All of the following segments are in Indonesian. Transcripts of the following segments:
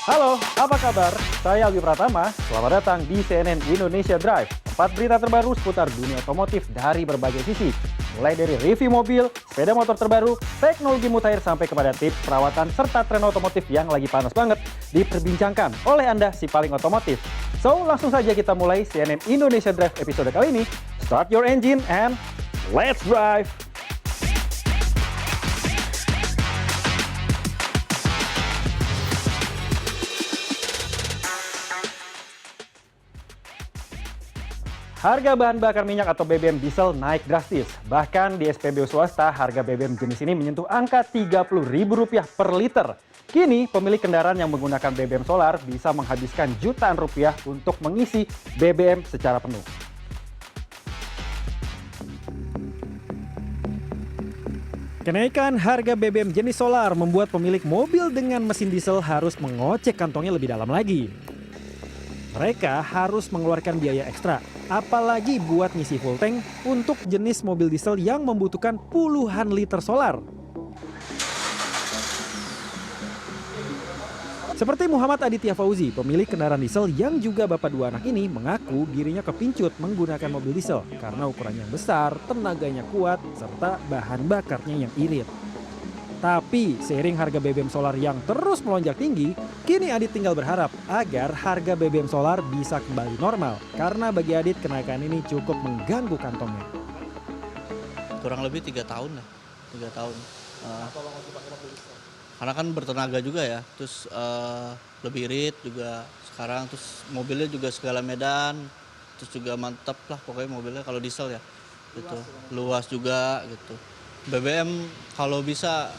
Halo, apa kabar? Saya Alwi Pratama. Selamat datang di CNN Indonesia Drive. Tempat berita terbaru seputar dunia otomotif dari berbagai sisi. Mulai dari review mobil, sepeda motor terbaru, teknologi mutakhir sampai kepada tips perawatan serta tren otomotif yang lagi panas banget diperbincangkan oleh Anda si paling otomotif. So, langsung saja kita mulai CNN Indonesia Drive episode kali ini. Start your engine and let's drive! Harga bahan bakar minyak atau BBM diesel naik drastis. Bahkan di SPBU swasta, harga BBM jenis ini menyentuh angka Rp30.000 per liter. Kini, pemilik kendaraan yang menggunakan BBM solar bisa menghabiskan jutaan rupiah untuk mengisi BBM secara penuh. Kenaikan harga BBM jenis solar membuat pemilik mobil dengan mesin diesel harus mengocek kantongnya lebih dalam lagi. Mereka harus mengeluarkan biaya ekstra, apalagi buat ngisi full tank untuk jenis mobil diesel yang membutuhkan puluhan liter solar. Seperti Muhammad Aditya Fauzi, pemilik kendaraan diesel yang juga bapak dua anak ini, mengaku dirinya kepincut menggunakan mobil diesel karena ukurannya besar, tenaganya kuat, serta bahan bakarnya yang irit. Tapi seiring harga BBM solar yang terus melonjak tinggi, kini Adit tinggal berharap agar harga BBM solar bisa kembali normal. Karena bagi Adit kenaikan ini cukup mengganggu kantongnya. Kurang lebih 3 tahun lah, 3 tahun. Karena kan bertenaga juga ya, terus lebih irit juga sekarang, terus mobilnya juga segala medan, terus juga mantep lah pokoknya mobilnya kalau diesel ya, gitu. Luas juga gitu. BBM kalau bisa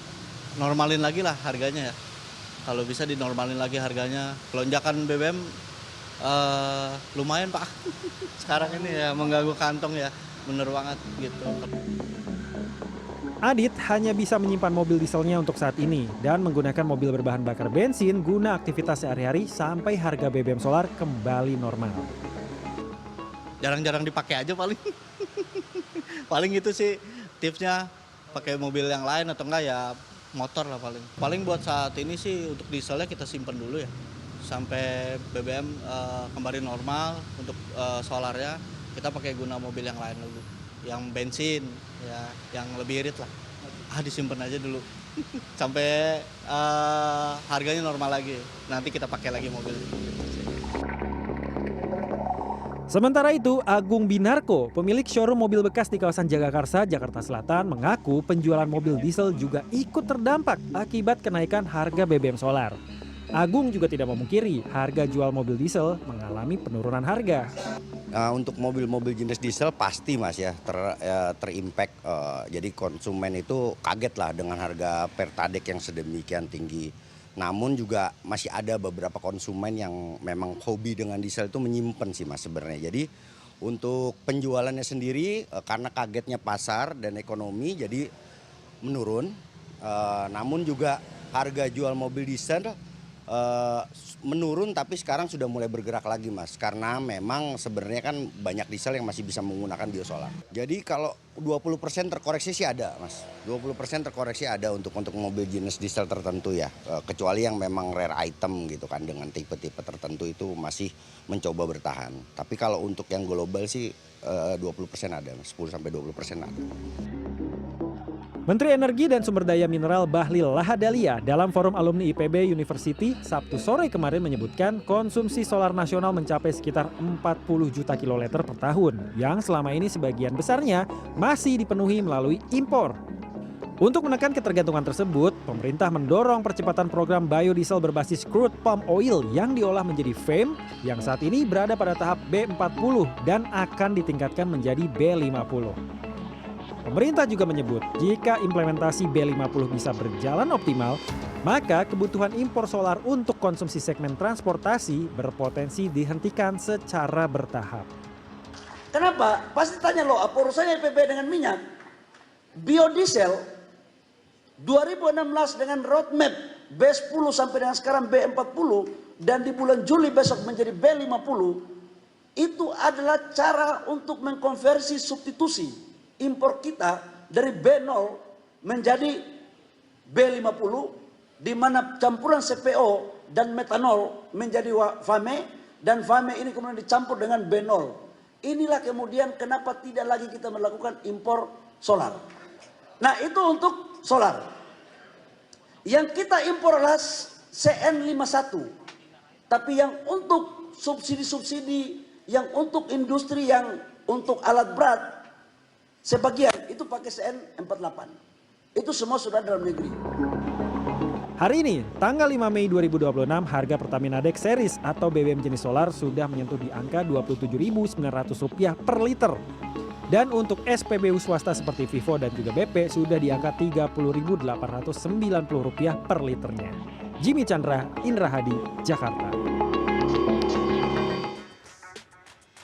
normalin lagi lah harganya ya. Kalau bisa dinormalin lagi harganya. Lonjakan BBM lumayan Pak. Sekarang ini ya mengganggu kantong ya. Bener banget gitu. Adit hanya bisa menyimpan mobil dieselnya untuk saat ini dan menggunakan mobil berbahan bakar bensin guna aktivitas sehari-hari sampai harga BBM solar kembali normal. Jarang-jarang dipakai aja paling. Paling itu sih tipsnya, pakai mobil yang lain atau enggak ya motor lah paling. Paling buat saat ini sih untuk dieselnya kita simpen dulu ya. Sampai BBM kembali normal. Untuk solarnya kita pakai guna mobil yang lain dulu. Yang bensin ya, yang lebih irit lah. Disimpan aja dulu. Sampai harganya normal lagi. Nanti kita pakai lagi mobil. Sementara itu, Agung Binarko, pemilik showroom mobil bekas di kawasan Jagakarsa, Jakarta Selatan, mengaku penjualan mobil diesel juga ikut terdampak akibat kenaikan harga BBM solar. Agung juga tidak memungkiri harga jual mobil diesel mengalami penurunan harga. Untuk mobil-mobil jenis diesel pasti Mas ya terimpact, jadi konsumen itu kaget lah dengan harga pertalite yang sedemikian tinggi. Namun juga masih ada beberapa konsumen yang memang hobi dengan diesel itu menyimpan sih Mas sebenarnya. Jadi untuk penjualannya sendiri karena kagetnya pasar dan ekonomi jadi menurun. Namun juga harga jual mobil diesel menurun, tapi sekarang sudah mulai bergerak lagi Mas. Karena memang sebenarnya kan banyak diesel yang masih bisa menggunakan biosolar. Jadi kalau 20% terkoreksi sih ada Mas. 20% terkoreksi ada untuk mobil jenis diesel tertentu ya. Kecuali yang memang rare item gitu kan, dengan tipe-tipe tertentu itu masih mencoba bertahan. Tapi kalau untuk yang global sih 20% ada, 10-20% ada. Menteri Energi dan Sumber Daya Mineral Bahlil Lahadalia dalam forum alumni IPB University Sabtu sore kemarin menyebutkan konsumsi solar nasional mencapai sekitar 40 juta kiloliter per tahun, yang selama ini sebagian besarnya masih dipenuhi melalui impor. Untuk menekan ketergantungan tersebut, pemerintah mendorong percepatan program biodiesel berbasis crude palm oil yang diolah menjadi FAME yang saat ini berada pada tahap B40 dan akan ditingkatkan menjadi B50. Pemerintah juga menyebut jika implementasi B50 bisa berjalan optimal, maka kebutuhan impor solar untuk konsumsi segmen transportasi berpotensi dihentikan secara bertahap. Kenapa? Pasti tanya loh, apa urusannya IPB dengan minyak? Biodiesel 2016 dengan roadmap B10 sampai dengan sekarang B40 dan di bulan Juli besok menjadi B50, itu adalah cara untuk mengkonversi substitusi impor kita dari B0 menjadi B50, di mana campuran CPO dan metanol menjadi FAME, dan FAME ini kemudian dicampur dengan benol. Inilah kemudian kenapa tidak lagi kita melakukan impor solar. Nah itu untuk solar. Yang kita impor adalah CN51. Tapi yang untuk subsidi-subsidi, yang untuk industri, yang untuk alat berat, sebagian itu pakai CN48. Itu semua sudah dalam negeri. Hari ini, tanggal 5 Mei 2026, harga Pertamina Dex Series atau BBM jenis solar sudah menyentuh di angka Rp27.900 per liter. Dan untuk SPBU swasta seperti Vivo dan juga BP sudah di angka Rp30.890 per liternya. Jimmy Chandra, Indra Hadi, Jakarta.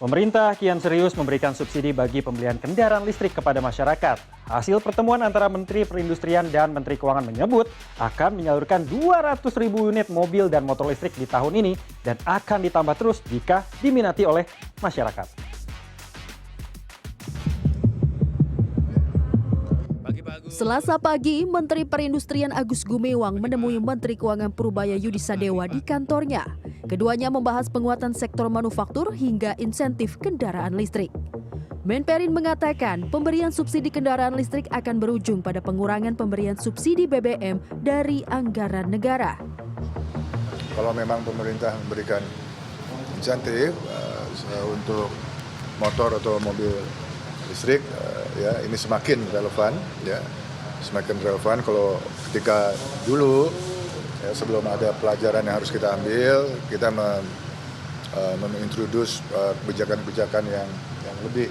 Pemerintah kian serius memberikan subsidi bagi pembelian kendaraan listrik kepada masyarakat. Hasil pertemuan antara Menteri Perindustrian dan Menteri Keuangan menyebut akan menyalurkan 200.000 unit mobil dan motor listrik di tahun ini dan akan ditambah terus jika diminati oleh masyarakat. Selasa pagi, Menteri Perindustrian Agus Gumiwang menemui Menteri Keuangan Purbaya Yudi Sadewa di kantornya. Keduanya membahas penguatan sektor manufaktur hingga insentif kendaraan listrik. Menperin mengatakan pemberian subsidi kendaraan listrik akan berujung pada pengurangan pemberian subsidi BBM dari anggaran negara. Kalau memang pemerintah memberikan insentif untuk motor atau mobil listrik, ya ini semakin relevan, ya semakin relevan kalau ketika dulu ya, sebelum ada pelajaran yang harus kita ambil, kita mengintroduce kebijakan-kebijakan yang lebih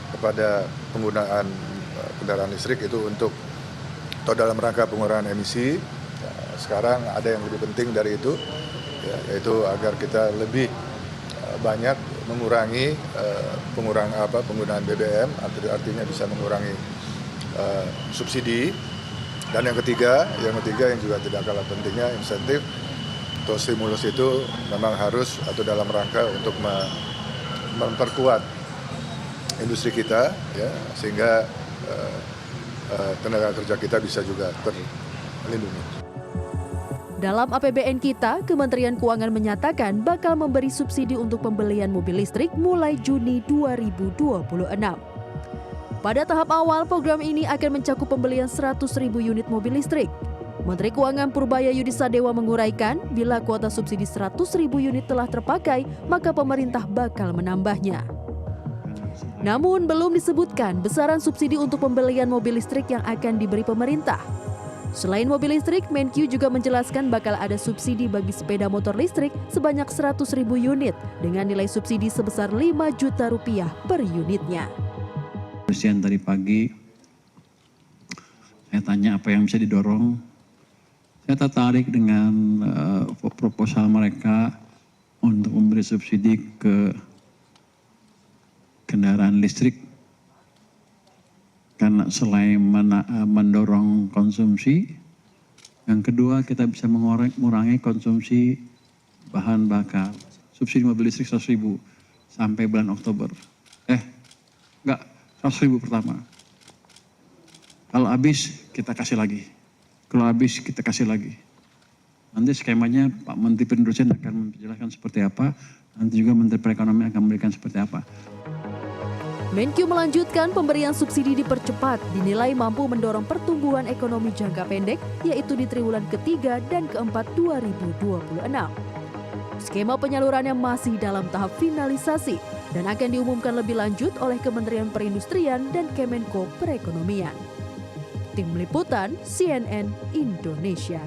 kepada penggunaan kendaraan listrik itu untuk atau dalam rangka pengurangan emisi. Ya, sekarang ada yang lebih penting dari itu, ya, yaitu agar kita lebih banyak mengurangi penggunaan BBM, artinya bisa mengurangi subsidi. Dan yang ketiga yang juga tidak kalah pentingnya, insentif atau stimulus itu memang harus atau dalam rangka untuk memperkuat industri kita, ya, sehingga tenaga kerja kita bisa juga terlindungi. Dalam APBN kita, Kementerian Keuangan menyatakan bakal memberi subsidi untuk pembelian mobil listrik mulai Juni 2026. Pada tahap awal, program ini akan mencakup pembelian 100.000 unit mobil listrik. Menteri Keuangan Purbaya Yudi Sadewa menguraikan, bila kuota subsidi 100.000 unit telah terpakai, maka pemerintah bakal menambahnya. Namun, belum disebutkan besaran subsidi untuk pembelian mobil listrik yang akan diberi pemerintah. Selain mobil listrik, Menkyu juga menjelaskan bakal ada subsidi bagi sepeda motor listrik sebanyak 100.000 unit dengan nilai subsidi sebesar Rp5 juta per unitnya. Siang tadi pagi, saya tanya apa yang bisa didorong. Saya tertarik dengan proposal mereka untuk memberi subsidi ke kendaraan listrik. Karena selain mendorong konsumsi, yang kedua kita bisa mengurangi konsumsi bahan bakar. Subsidi mobil listrik 100.000 sampai bulan Oktober. Enggak, 100.000 pertama. Kalau habis kita kasih lagi. Kalau habis kita kasih lagi. Nanti skemanya Pak Menteri Perindustrian akan menjelaskan seperti apa. Nanti juga Menteri Perekonomian akan memberikan seperti apa. Menkyu melanjutkan pemberian subsidi dipercepat dinilai mampu mendorong pertumbuhan ekonomi jangka pendek, yaitu di triwulan ketiga dan keempat 2026. Skema penyalurannya masih dalam tahap finalisasi dan akan diumumkan lebih lanjut oleh Kementerian Perindustrian dan Kemenko Perekonomian. Tim Liputan CNN Indonesia.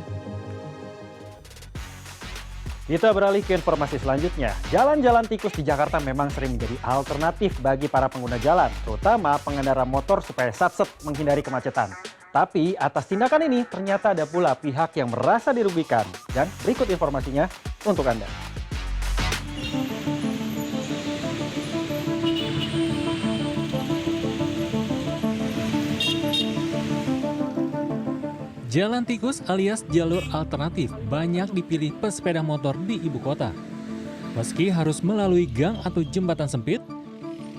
Kita beralih ke informasi selanjutnya. Jalan-jalan tikus di Jakarta memang sering menjadi alternatif bagi para pengguna jalan, terutama pengendara motor supaya satset menghindari kemacetan. Tapi atas tindakan ini ternyata ada pula pihak yang merasa dirugikan. Dan berikut informasinya untuk Anda. Jalan tikus alias jalur alternatif banyak dipilih pesepeda motor di ibu kota. Meski harus melalui gang atau jembatan sempit,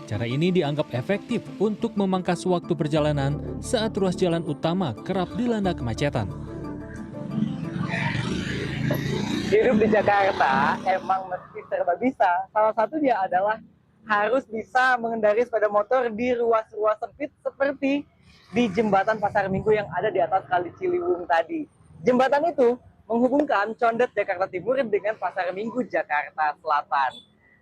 cara ini dianggap efektif untuk memangkas waktu perjalanan saat ruas jalan utama kerap dilanda kemacetan. Hidup di Jakarta emang mesti serba bisa. Salah satunya adalah harus bisa mengendarai sepeda motor di ruas-ruas sempit seperti di jembatan Pasar Minggu yang ada di atas Kali Ciliwung tadi. Jembatan itu menghubungkan Condet Jakarta Timur dengan Pasar Minggu Jakarta Selatan.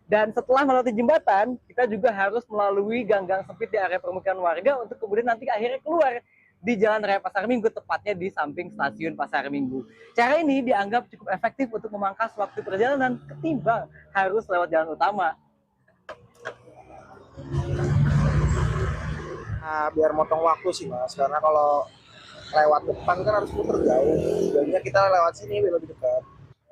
Dan setelah melewati jembatan, kita juga harus melalui gang-gang sempit di area permukiman warga untuk kemudian nanti akhirnya keluar di Jalan Raya Pasar Minggu, tepatnya di samping stasiun Pasar Minggu. Cara ini dianggap cukup efektif untuk memangkas waktu perjalanan ketimbang harus lewat jalan utama. Nah, biar motong waktu sih Mas, karena kalau lewat depan kan harus putar jauh. Jadinya kita lewat sini biar lebih dekat.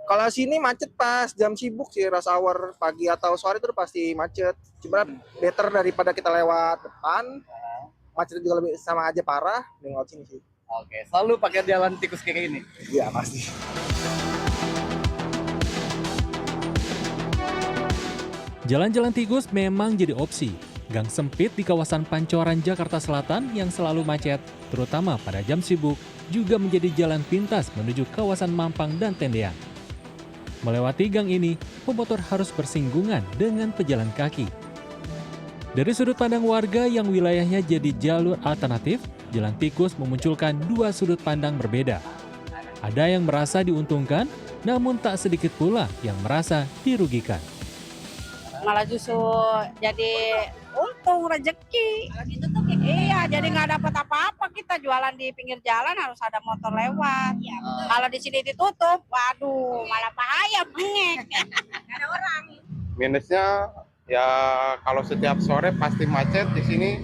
Kalau sini macet pas jam sibuk sih, rush hour pagi atau sore itu pasti macet. Cuma better daripada kita lewat depan, macet juga lebih sama aja parah, lewat sini sih. Oke, selalu pakai jalan tikus kiri ini? Iya pasti. Jalan-jalan tikus memang jadi opsi. Gang sempit di kawasan Pancoran, Jakarta Selatan yang selalu macet, terutama pada jam sibuk, juga menjadi jalan pintas menuju kawasan Mampang dan Tendean. Melewati gang ini, pemotor harus bersinggungan dengan pejalan kaki. Dari sudut pandang warga yang wilayahnya jadi jalur alternatif, jalan tikus memunculkan dua sudut pandang berbeda. Ada yang merasa diuntungkan, namun tak sedikit pula yang merasa dirugikan. Malah justru jadi untung rezeki. Iya, jadi nggak dapat apa-apa, kita jualan di pinggir jalan harus ada motor lewat. Ya, kalau di sini ditutup, waduh, malah bahaya, bengek. Nggak ada orang. Minusnya ya kalau setiap sore pasti macet di sini,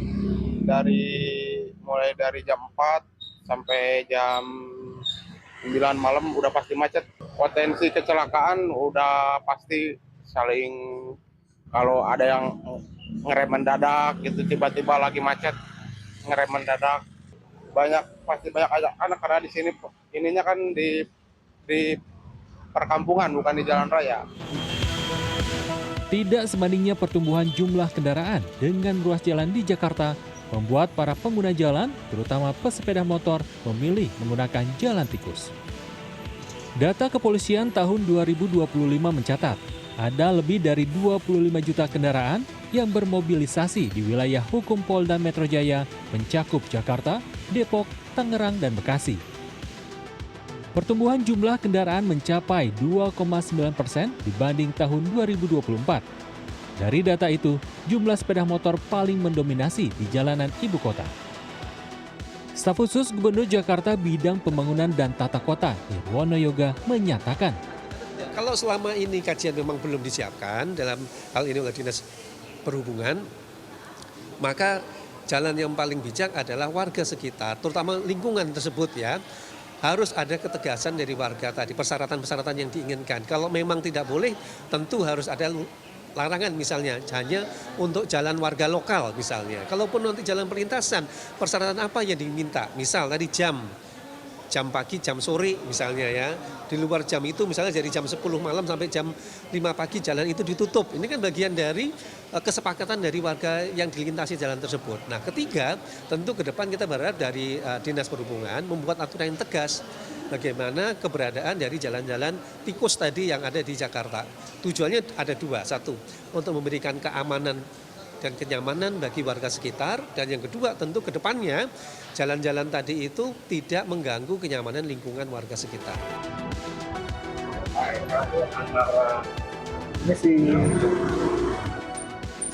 mulai dari jam 4 sampai jam 9 malam udah pasti macet. Potensi kecelakaan udah pasti saling, kalau ada yang ngerem mendadak gitu, tiba-tiba lagi macet ngerem mendadak, pasti banyak anak karena di sini ininya kan di perkampungan bukan di jalan raya. Tidak sebandingnya pertumbuhan jumlah kendaraan dengan ruas jalan di Jakarta membuat para pengguna jalan, terutama pesepeda motor, memilih menggunakan jalan tikus. Data kepolisian tahun 2025 mencatat, ada lebih dari 25 juta kendaraan yang bermobilisasi di wilayah hukum Polda Metro Jaya mencakup Jakarta, Depok, Tangerang, dan Bekasi. Pertumbuhan jumlah kendaraan mencapai 2,9% dibanding tahun 2024. Dari data itu, jumlah sepeda motor paling mendominasi di jalanan ibu kota. Staf khusus Gubernur Jakarta Bidang Pembangunan dan Tata Kota, Nirwono Yoga, menyatakan, kalau selama ini kajian memang belum disiapkan dalam hal ini oleh Dinas Perhubungan, maka jalan yang paling bijak adalah warga sekitar, terutama lingkungan tersebut ya, harus ada ketegasan dari warga tadi, persyaratan-persyaratan yang diinginkan. Kalau memang tidak boleh, tentu harus ada larangan misalnya, hanya untuk jalan warga lokal misalnya. Kalaupun nanti jalan perlintasan, persyaratan apa yang diminta? Misal tadi jam pagi, jam sore misalnya ya. Di luar jam itu misalnya dari jam 10 malam sampai jam 5 pagi jalan itu ditutup. Ini kan bagian dari kesepakatan dari warga yang dilintasi jalan tersebut. Nah ketiga, tentu ke depan kita berharap dari Dinas Perhubungan membuat aturan yang tegas bagaimana keberadaan dari jalan-jalan tikus tadi yang ada di Jakarta. Tujuannya ada dua. Satu, untuk memberikan keamanan dan kenyamanan bagi warga sekitar, dan yang kedua tentu ke depannya jalan-jalan tadi itu tidak mengganggu kenyamanan lingkungan warga sekitar.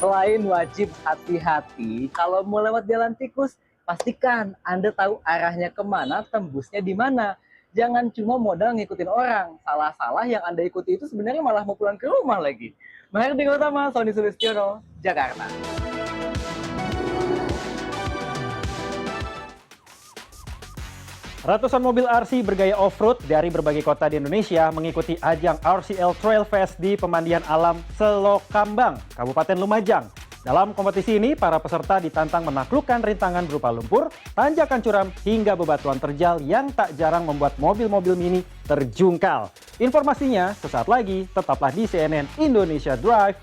Selain wajib hati-hati, kalau mau lewat jalan tikus, pastikan Anda tahu arahnya kemana, tembusnya di mana. Jangan cuma modal ngikutin orang. Salah-salah yang Anda ikuti itu sebenarnya malah mau pulang ke rumah lagi. Mahardika Utama, Sony Sulistiono, Jakarta. Ratusan mobil RC bergaya off-road dari berbagai kota di Indonesia mengikuti ajang RCL Trail Fest di Pemandian Alam Selokambang, Kabupaten Lumajang. Dalam kompetisi ini, para peserta ditantang menaklukkan rintangan berupa lumpur, tanjakan curam, hingga bebatuan terjal yang tak jarang membuat mobil-mobil mini terjungkal. Informasinya sesaat lagi, tetaplah di CNN Indonesia Drive.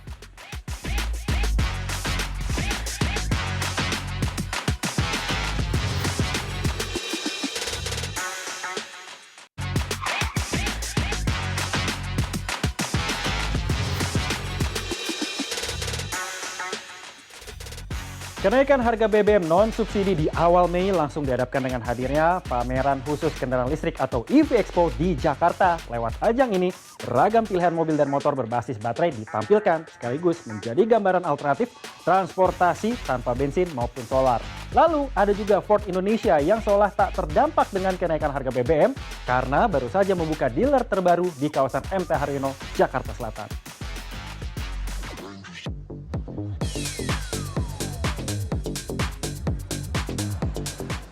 Kenaikan harga BBM non-subsidi di awal Mei langsung dihadapkan dengan hadirnya pameran khusus kendaraan listrik atau EV Expo di Jakarta. Lewat ajang ini, beragam pilihan mobil dan motor berbasis baterai ditampilkan sekaligus menjadi gambaran alternatif transportasi tanpa bensin maupun solar. Lalu ada juga Ford Indonesia yang seolah tak terdampak dengan kenaikan harga BBM karena baru saja membuka dealer terbaru di kawasan MT Haryono, Jakarta Selatan.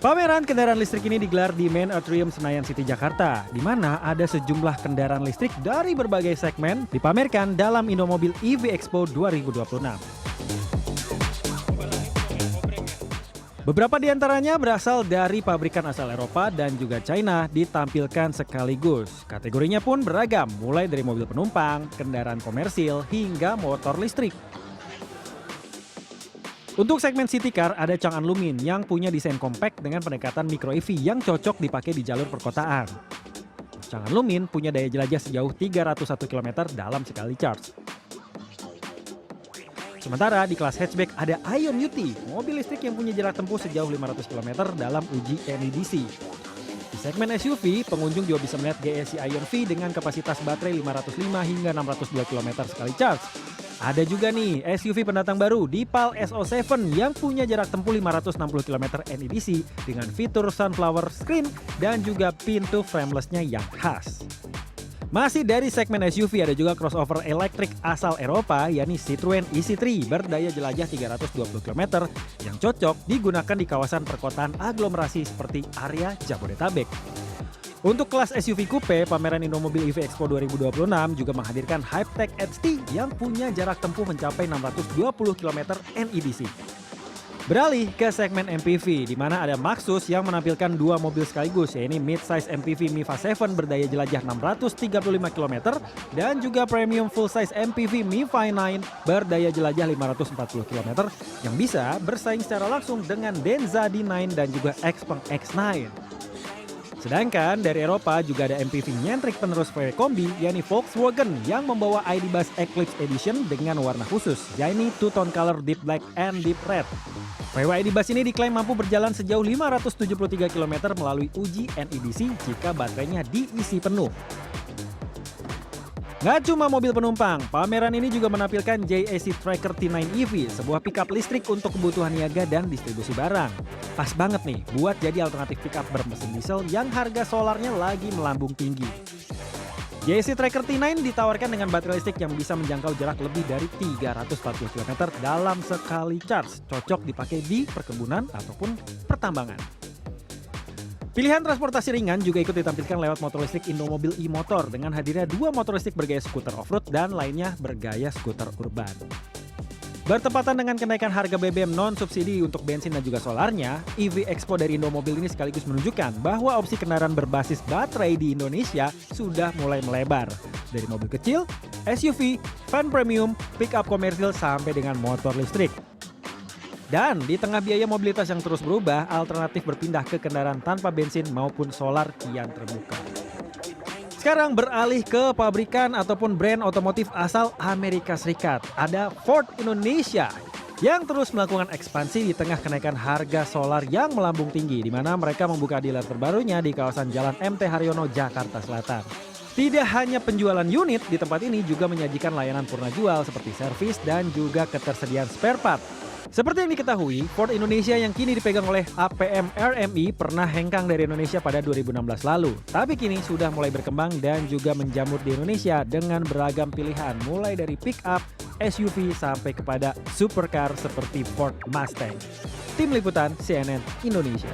Pameran kendaraan listrik ini digelar di Main Atrium Senayan City, Jakarta, di mana ada sejumlah kendaraan listrik dari berbagai segmen dipamerkan dalam Indomobil EV Expo 2026. Beberapa di antaranya berasal dari pabrikan asal Eropa dan juga China ditampilkan sekaligus. Kategorinya pun beragam, mulai dari mobil penumpang, kendaraan komersil, hingga motor listrik. Untuk segmen city car ada Chang'an Lumin yang punya desain compact dengan pendekatan micro EV yang cocok dipakai di jalur perkotaan. Chang'an Lumin punya daya jelajah sejauh 301 km dalam sekali charge. Sementara di kelas hatchback ada Ion UT, mobil listrik yang punya jarak tempuh sejauh 500 km dalam uji NEDC. Di segmen SUV, pengunjung juga bisa melihat GSI Ion V dengan kapasitas baterai 505 hingga 602 km sekali charge. Ada juga nih SUV pendatang baru Deepal SO7 yang punya jarak tempuh 560 km NEDC dengan fitur sunflower screen dan juga pintu frameless-nya yang khas. Masih dari segmen SUV ada juga crossover elektrik asal Eropa yakni Citroen EC3 berdaya jelajah 320 km yang cocok digunakan di kawasan perkotaan aglomerasi seperti area Jabodetabek. Untuk kelas SUV coupe, pameran Indomobil EV Expo 2026 juga menghadirkan Hypertech XT yang punya jarak tempuh mencapai 620 km NEDC. Beralih ke segmen MPV, di mana ada Maxus yang menampilkan dua mobil sekaligus, yaitu mid-size MPV Miva 7 berdaya jelajah 635 km dan juga premium full-size MPV Miva 9 berdaya jelajah 540 km yang bisa bersaing secara langsung dengan Denza D9 dan juga Xpeng X9. Sedangkan dari Eropa juga ada MPV nyentrik penerus VW Kombi yakni Volkswagen yang membawa ID Buzz Eclipse Edition dengan warna khusus yakni two-tone color deep black and deep red. VW ID Buzz ini diklaim mampu berjalan sejauh 573 km melalui uji NEDC jika baterainya diisi penuh. Nggak cuma mobil penumpang, pameran ini juga menampilkan JAC Tracker T9 EV, sebuah pickup listrik untuk kebutuhan niaga dan distribusi barang. Pas banget nih buat jadi alternatif pickup bermesin diesel yang harga solarnya lagi melambung tinggi. JAC Tracker T9 ditawarkan dengan baterai listrik yang bisa menjangkau jarak lebih dari 340 km dalam sekali charge, cocok dipakai di perkebunan ataupun pertambangan. Pilihan transportasi ringan juga ikut ditampilkan lewat motor listrik Indomobil e-Motor dengan hadirnya dua motor listrik bergaya skuter off-road dan lainnya bergaya skuter urban. Bertepatan dengan kenaikan harga BBM non-subsidi untuk bensin dan juga solarnya, EV Expo dari Indomobil ini sekaligus menunjukkan bahwa opsi kendaraan berbasis baterai di Indonesia sudah mulai melebar. Dari mobil kecil, SUV, van premium, pick-up komersil sampai dengan motor listrik. Dan di tengah biaya mobilitas yang terus berubah, alternatif berpindah ke kendaraan tanpa bensin maupun solar kian terbuka. Sekarang beralih ke pabrikan ataupun brand otomotif asal Amerika Serikat. Ada Ford Indonesia yang terus melakukan ekspansi di tengah kenaikan harga solar yang melambung tinggi, di mana mereka membuka dealer terbarunya di kawasan Jalan MT Haryono, Jakarta Selatan. Tidak hanya penjualan unit, di tempat ini juga menyajikan layanan purna jual seperti servis dan juga ketersediaan spare part. Seperti yang diketahui, Ford Indonesia yang kini dipegang oleh APM RMI pernah hengkang dari Indonesia pada 2016 lalu. Tapi kini sudah mulai berkembang dan juga menjamur di Indonesia dengan beragam pilihan mulai dari pick-up, SUV sampai kepada supercar seperti Ford Mustang. Tim Liputan CNN Indonesia.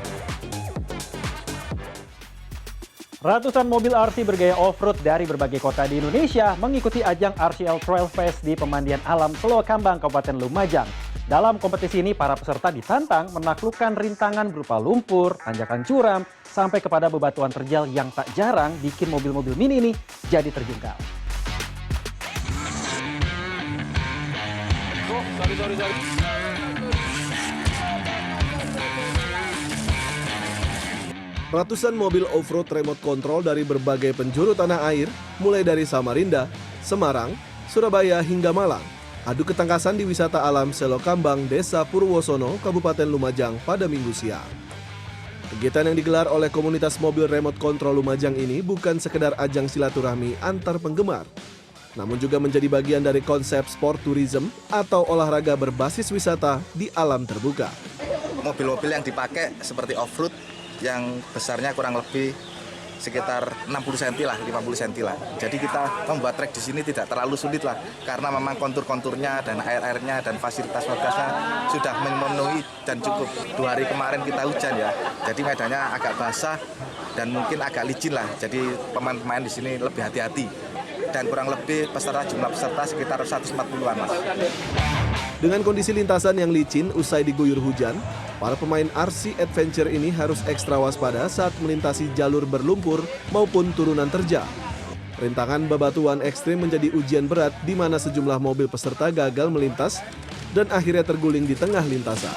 Ratusan mobil RC bergaya off-road dari berbagai kota di Indonesia mengikuti ajang RCL Trail Fest di Pemandian Alam Selokambang, Kabupaten Lumajang. Dalam kompetisi ini, para peserta ditantang menaklukkan rintangan berupa lumpur, tanjakan curam, sampai kepada bebatuan terjal yang tak jarang bikin mobil-mobil mini ini jadi terjungkal. Ratusan mobil off-road remote control dari berbagai penjuru tanah air, mulai dari Samarinda, Semarang, Surabaya hingga Malang, adu ketangkasan di wisata alam Selokambang, Desa Purwosono, Kabupaten Lumajang pada Minggu siang. Kegiatan yang digelar oleh komunitas mobil remote control Lumajang ini bukan sekedar ajang silaturahmi antar penggemar, namun juga menjadi bagian dari konsep sport tourism atau olahraga berbasis wisata di alam terbuka. Mobil-mobil yang dipakai seperti off-road yang besarnya kurang lebih sekitar 60 cm lah, 50 cm lah. Jadi kita membuat trek di sini tidak terlalu sulit lah, karena memang kontur-konturnya dan air-airnya dan fasilitas-fasilitasnya sudah memenuhi dan cukup. 2 hari kemarin kita hujan ya, jadi medannya agak basah dan mungkin agak licin lah. Jadi pemain-pemain di sini lebih hati-hati. Dan kurang lebih jumlah peserta sekitar 140-an, Mas. Dengan kondisi lintasan yang licin usai diguyur hujan, para pemain RC Adventure ini harus ekstra waspada saat melintasi jalur berlumpur maupun turunan terjal. Rintangan bebatuan ekstrim menjadi ujian berat di mana sejumlah mobil peserta gagal melintas dan akhirnya terguling di tengah lintasan.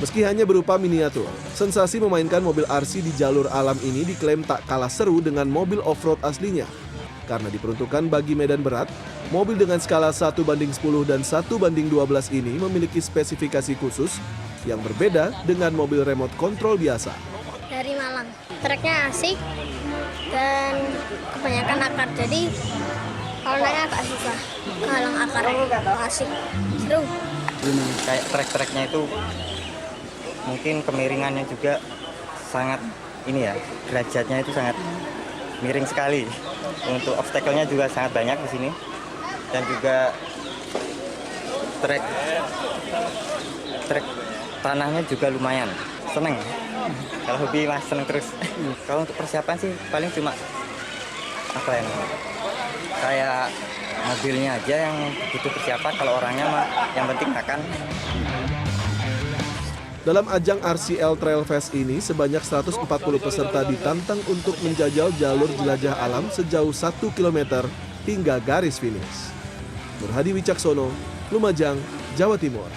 Meski hanya berupa miniatur, sensasi memainkan mobil RC di jalur alam ini diklaim tak kalah seru dengan mobil off-road aslinya. Karena diperuntukkan bagi medan berat, mobil dengan skala 1:10 dan 1:12 ini memiliki spesifikasi khusus yang berbeda dengan mobil remote control biasa. Dari Malang, treknya asik dan kebanyakan akar, jadi kalau naiknya agak susah, halang akar, asik, seru. Kayak trek-treknya itu mungkin kemiringannya juga sangat derajatnya itu sangat miring sekali. Untuk obstacle-nya juga sangat banyak di sini, dan juga trek tanahnya juga lumayan. Seneng. Kalau hobi mas seneng terus. Kalau untuk persiapan sih paling cuma kayak mobilnya aja yang butuh persiapan. Kalau orangnya mah yang penting makan. Dalam ajang RCL Trail Fest ini, sebanyak 140 peserta ditantang untuk menjajal jalur jelajah alam sejauh 1 km hingga garis finish. Nur Hadi Wicaksono, Lumajang, Jawa Timur.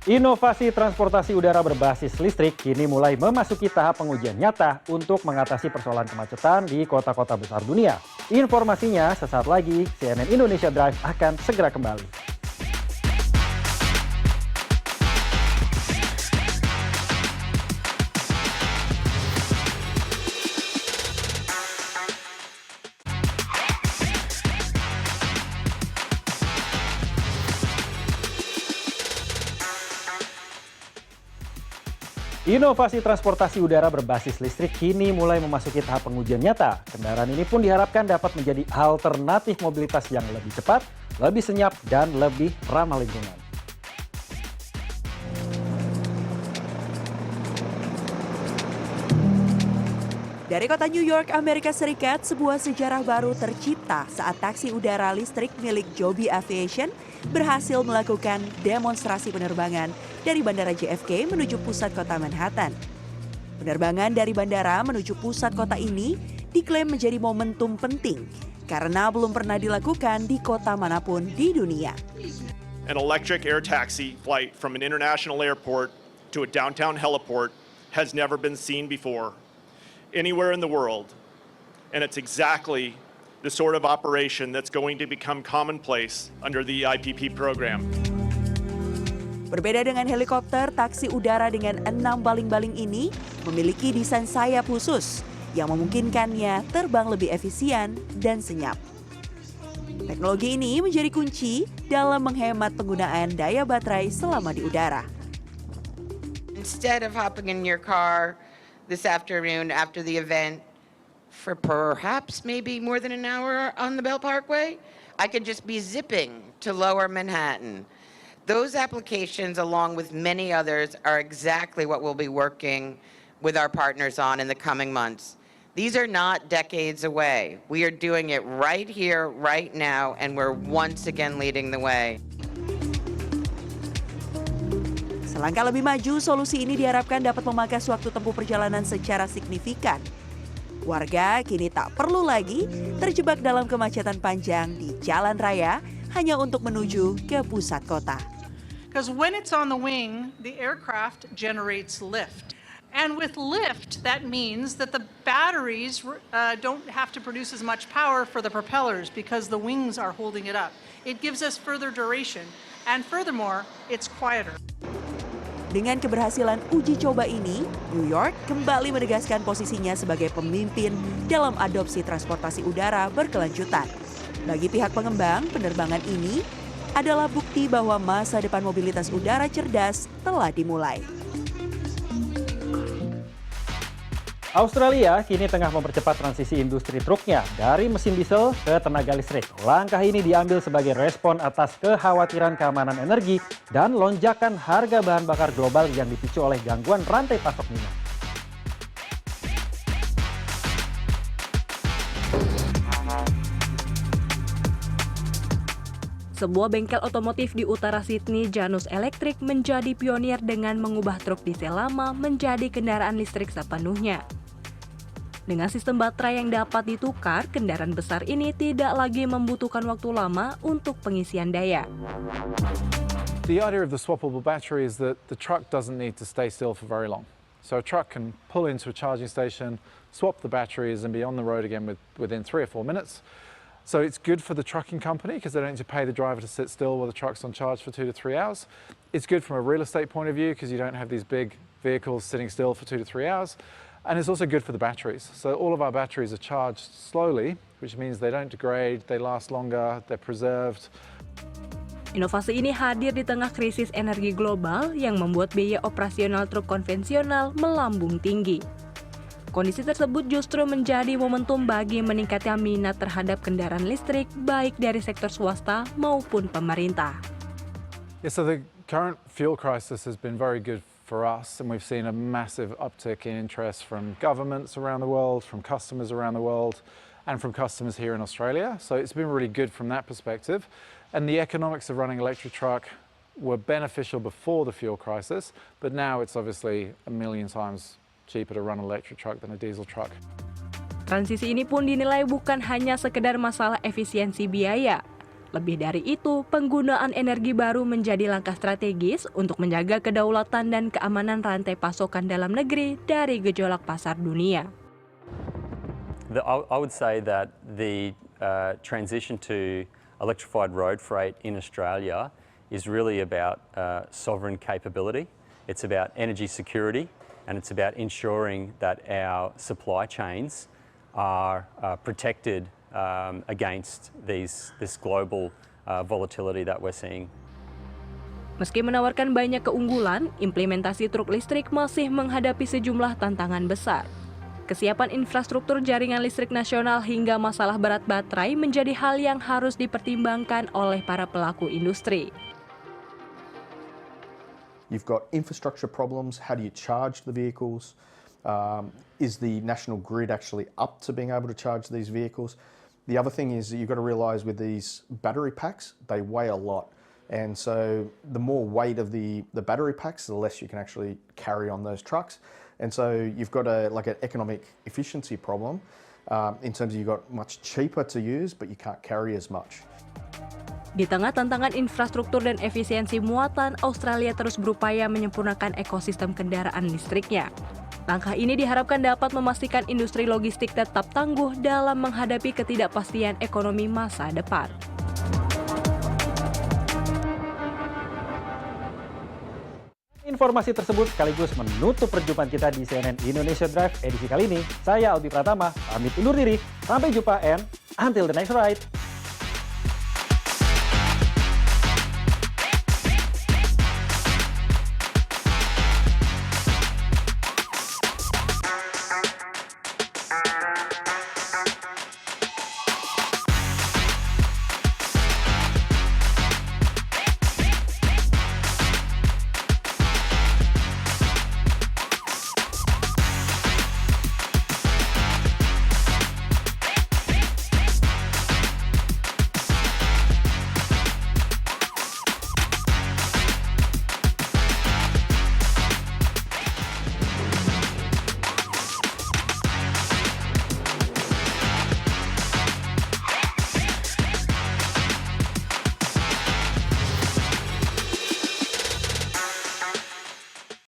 Inovasi transportasi udara berbasis listrik kini mulai memasuki tahap pengujian nyata untuk mengatasi persoalan kemacetan di kota-kota besar dunia. Informasinya sesaat lagi, CNN Indonesia Drive akan segera kembali. Inovasi transportasi udara berbasis listrik kini mulai memasuki tahap pengujian nyata. Kendaraan ini pun diharapkan dapat menjadi alternatif mobilitas yang lebih cepat, lebih senyap, dan lebih ramah lingkungan. Dari kota New York, Amerika Serikat, sebuah sejarah baru tercipta saat taksi udara listrik milik Joby Aviation berhasil melakukan demonstrasi penerbangan dari Bandara JFK menuju pusat kota Manhattan. Penerbangan dari bandara menuju pusat kota ini diklaim menjadi momentum penting karena belum pernah dilakukan di kota manapun di dunia. An electric air taxi flight from an international airport to a downtown heliport has never been seen before anywhere in the world. And it's exactly the sort of operation that's going to become commonplace under the IPP program. Berbeda dengan helikopter, taksi udara dengan 6 baling-baling ini memiliki desain sayap khusus yang memungkinkannya terbang lebih efisien dan senyap. Teknologi ini menjadi kunci dalam menghemat penggunaan daya baterai selama di udara. Instead of hopping in your car this afternoon after the event for perhaps maybe more than an hour on the Bell Parkway, I could just be zipping to Lower Manhattan. Those applications, along with many others, are exactly what we'll be working with our partners on in the coming months. These are not decades away. We are doing it right here, right now, and we're once again leading the way. Selangkah lebih maju, solusi ini diharapkan dapat memangkas waktu tempuh perjalanan secara signifikan. Warga kini tak perlu lagi terjebak dalam kemacetan panjang di jalan raya hanya untuk menuju ke pusat kota. Because when it's on the wing, the aircraft generates lift. And with lift, that means that the batteries don't have to produce as much power for the propellers because the wings are holding it up. It gives us further duration, and furthermore, it's quieter. Dengan keberhasilan uji coba ini, New York kembali menegaskan posisinya sebagai pemimpin dalam adopsi transportasi udara berkelanjutan. Bagi pihak pengembang, penerbangan ini adalah bukti bahwa masa depan mobilitas udara cerdas telah dimulai. Australia kini tengah mempercepat transisi industri truknya dari mesin diesel ke tenaga listrik. Langkah ini diambil sebagai respon atas kekhawatiran keamanan energi dan lonjakan harga bahan bakar global yang dipicu oleh gangguan rantai pasok minyak. Sebuah bengkel otomotif di utara Sydney, Janus Electric, menjadi pionir dengan mengubah truk diesel lama menjadi kendaraan listrik sepenuhnya. Dengan sistem baterai yang dapat ditukar, kendaraan besar ini tidak lagi membutuhkan waktu lama untuk pengisian daya. The idea of the swappable battery is that the truck doesn't need to stay still for very long. So a truck can pull into a charging station, swap the batteries and be on the road again within 3 or 4 minutes. So it's good for the trucking company because they don't need to pay the driver to sit still while the truck's on charge for 2 to 3 hours. It's good from a real estate point of view because you don't have these big vehicles sitting still for 2 to 3 hours. And it's also good for the batteries. So all of our batteries are charged slowly, which means they don't degrade, they last longer, they're preserved. Inovasi ini hadir di tengah krisis energi global yang membuat biaya operasional truk konvensional melambung tinggi. Kondisi tersebut justru menjadi momentum bagi meningkatnya minat terhadap kendaraan listrik baik dari sektor swasta maupun pemerintah. Yeah, so the current fuel crisis has been very good for us, and we've seen a massive uptick in interest from governments around the world, from customers around the world, and from customers here in Australia. So it's been really good from that perspective. And the economics of running an electric truck were beneficial before the fuel crisis, but now it's obviously a million times cheaper to run an electric truck than a diesel truck. Transisi ini pun dinilai bukan hanya sekedar masalah efisiensi biaya. Lebih dari itu, penggunaan energi baru menjadi langkah strategis untuk menjaga kedaulatan dan keamanan rantai pasokan dalam negeri dari gejolak pasar dunia. I would say that the transition to electrified road freight in Australia is really about sovereign capability. It's about energy security, and it's about ensuring that our supply chains are protected against this global volatility that we're seeing. Meski menawarkan banyak keunggulan, implementasi truk listrik masih menghadapi sejumlah tantangan besar. Kesiapan infrastruktur jaringan listrik nasional hingga masalah berat baterai menjadi hal yang harus dipertimbangkan oleh para pelaku industri. You've got infrastructure problems. How do you charge the vehicles? Is the national grid actually up to being able to charge these vehicles? The other thing is that you've got to realise with these battery packs, they weigh a lot. And so the more weight of the battery packs, the less you can actually carry on those trucks. And so you've got an economic efficiency problem in terms of you've got much cheaper to use, but you can't carry as much. Di tengah tantangan infrastruktur dan efisiensi muatan, Australia terus berupaya menyempurnakan ekosistem kendaraan listriknya. Langkah ini diharapkan dapat memastikan industri logistik tetap tangguh dalam menghadapi ketidakpastian ekonomi masa depan. Informasi tersebut sekaligus menutup perjumpaan kita di CNN Indonesia Drive edisi kali ini. Saya Albi Pratama, pamit undur diri. Sampai jumpa and until the next ride.